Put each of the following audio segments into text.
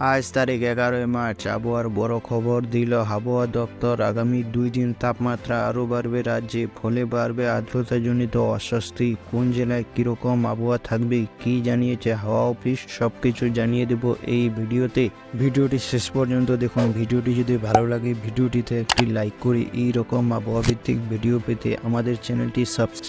আজ তারিখ 11 মার্চ। আবহাওয়ার বড় খবর দিল আবহাওয়া দপ্তর। আগামী 2 দিন তাপমাত্রা আরও বাড়বে রাজ্যে, ফলে বাড়বে আর্দ্রতাজনিত অস্বস্তি। কোন জেলায় কীরকম আবহাওয়া থাকবে, কি জানিয়েছে হাওয়া অফিস, সবকিছু জানিয়ে দেব এই ভিডিওতে। ভিডিওটি শেষ পর্যন্ত দেখুন। ভিডিওটি যদি ভালো লাগে ভিডিওটিতে একটি লাইক করে এই রকম আবহাওয়া ভিত্তিক ভিডিও পেতে আমাদের চ্যানেলটি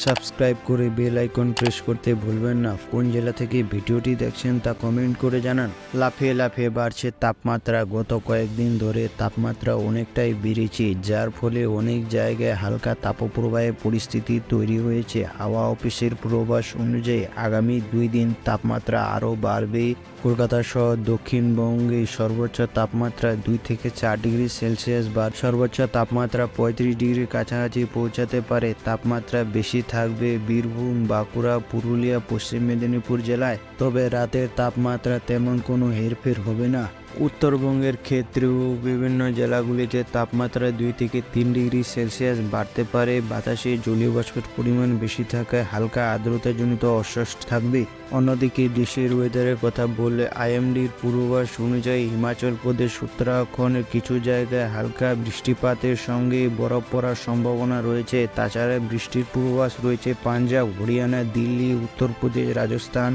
সাবস্ক্রাইব করে বেল আইকন প্রেস করতে ভুলবেন না। কোন জেলা থেকে ভিডিওটি দেখছেন তা কমেন্ট করে জানান। লাফিয়ে লাফিয়ে বাড়ছে তাপমাত্রা। গত কয়েকদিন ধরে তাপমাত্রা অনেকটাই বেড়েছে, যার ফলে অনেক জায়গায় হালকা তাপপ্রবাহের পরিস্থিতি তৈরি হয়েছে। হাওয়া অফিসের পূর্বাভাস অনুযায়ী আগামী 2 দিন তাপমাত্রা আরও বাড়বে। কলকাতা সহ দক্ষিণবঙ্গে সর্বোচ্চ তাপমাত্রা 2 থেকে 4 ডিগ্রি সেলসিয়াস সর্বোচ্চ তাপমাত্রা 35 ডিগ্রির কাছাকাছি পৌঁছাতে পারে। তাপমাত্রা বেশি থাকবে বীরভূম, বাঁকুড়া, পুরুলিয়া, পশ্চিম মেদিনীপুর জেলায়। তবে রাতের তাপমাত্রা তেমন কোনো হেরফের হবে না। উত্তরবঙ্গের ক্ষেত্রেও বিভিন্ন জেলাগুলিতে তাপমাত্রা 2 থেকে 3 ডিগ্রি সেলসিয়াস বাড়তে পারে। বাতাসে জলীয় বাষ্পের পরিমাণ বেশি থাকায় হালকা আর্দ্রতাজনিত অস্বস্তি থাকবে। অন্যদিকে দেশের ওয়েদারের কথা বললে আইএমডির পূর্বাভাস অনুযায়ী হিমাচল প্রদেশ, উত্তরাখণ্ডের কিছু জায়গায় হালকা বৃষ্টিপাতের সঙ্গে বরফ পড়ার সম্ভাবনা রয়েছে। তাছাড়া বৃষ্টির পূর্বাভাস রয়েছে পাঞ্জাব, হরিয়ানা, দিল্লি, উত্তরপ্রদেশ, রাজস্থান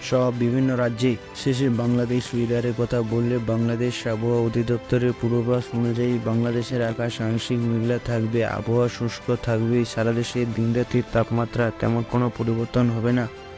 সহ বিভিন্ন রাজ্যে। শেষে বাংলাদেশ ওয়েদারের কথা বললে বাংলাদেশ আবহাওয়া অধিদপ্তরের পূর্বাভাস অনুযায়ী বাংলাদেশের আকাশ আংশিক মেঘলা থাকবে, আবহাওয়া শুষ্ক থাকবে। সারা দেশে দিনরাত্রির তাপমাত্রা তেমন কোনো পরিবর্তন হবে না।